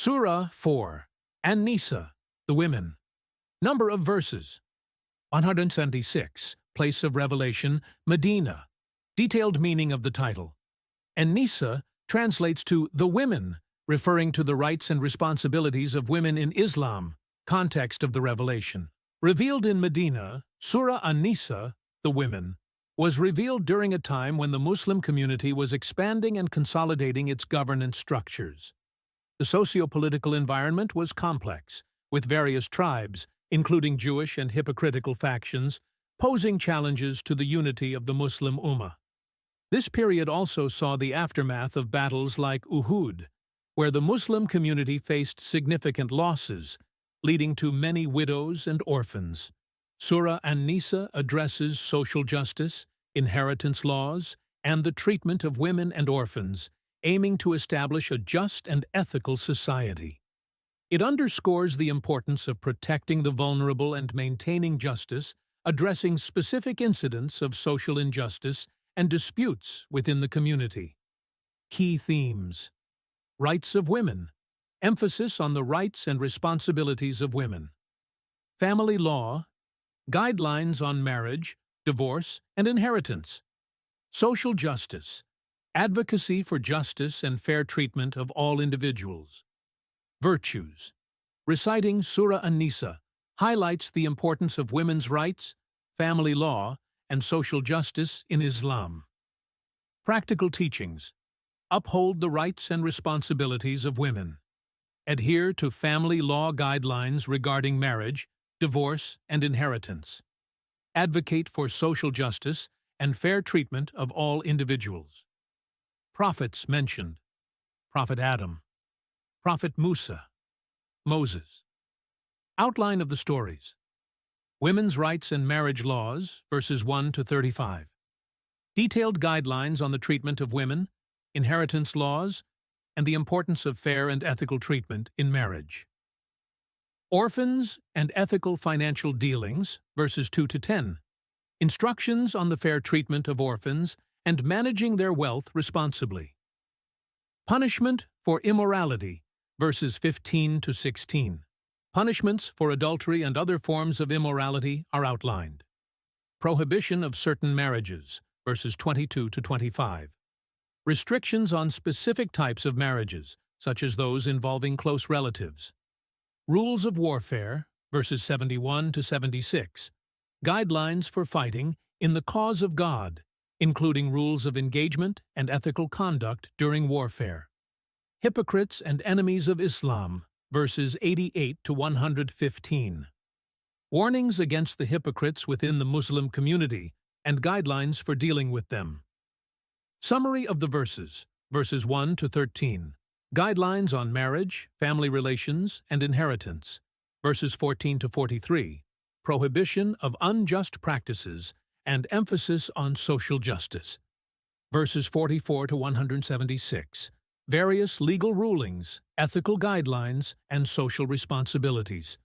Surah 4. An-Nisa, the women. Number of verses: 176. Place of revelation: Medina. Detailed meaning of the title. An-Nisa translates to the women, referring to the rights and responsibilities of women in Islam. Context of the revelation. Revealed in Medina, Surah An-Nisa, the women, was revealed during a time when the Muslim community was expanding and consolidating its governance structures. The socio-political environment was complex, with various tribes, including Jewish and hypocritical factions, posing challenges to the unity of the Muslim Ummah. This period also saw the aftermath of battles like Uhud, where the Muslim community faced significant losses, leading to many widows and orphans. Surah An-Nisa addresses social justice, inheritance laws, and the treatment of women and orphans, aiming to establish a just and ethical society. It underscores the importance of protecting the vulnerable and maintaining justice, addressing specific incidents of social injustice and disputes within the community. Key themes: rights of women, emphasis on the rights and responsibilities of women. Family law, guidelines on marriage, divorce, and inheritance. Social justice, advocacy for justice and fair treatment of all individuals. Virtues. Reciting Surah An-Nisa highlights the importance of women's rights, family law, and social justice in Islam. Practical teachings. Uphold the rights and responsibilities of women. Adhere to family law guidelines regarding marriage, divorce, and inheritance. Advocate for social justice and fair treatment of all individuals. Prophets mentioned: Prophet Adam, Prophet Musa, Moses. Outline of the stories: women's rights and marriage laws, verses 1 to 35. Detailed guidelines on the treatment of women, inheritance laws, and the importance of fair and ethical treatment in marriage. Orphans and ethical financial dealings, verses 2 to 10. Instructions on the fair treatment of orphans and managing their wealth responsibly. Punishment for immorality, verses 15 to 16. Punishments for adultery and other forms of immorality are outlined. Prohibition of certain marriages, verses 22 to 25. Restrictions on specific types of marriages, such as those involving close relatives. Rules of warfare, verses 71 to 76. Guidelines for fighting in the cause of God, including rules of engagement and ethical conduct during warfare. Hypocrites and enemies of Islam, verses 88 to 115. Warnings against the hypocrites within the Muslim community and guidelines for dealing with them. Summary of the verses, verses 1 to 13. Guidelines on marriage, family relations, and inheritance, verses 14 to 43. Prohibition of unjust practices and emphasis on social justice, verses 44 to 176. Various legal rulings, ethical guidelines, and social responsibilities,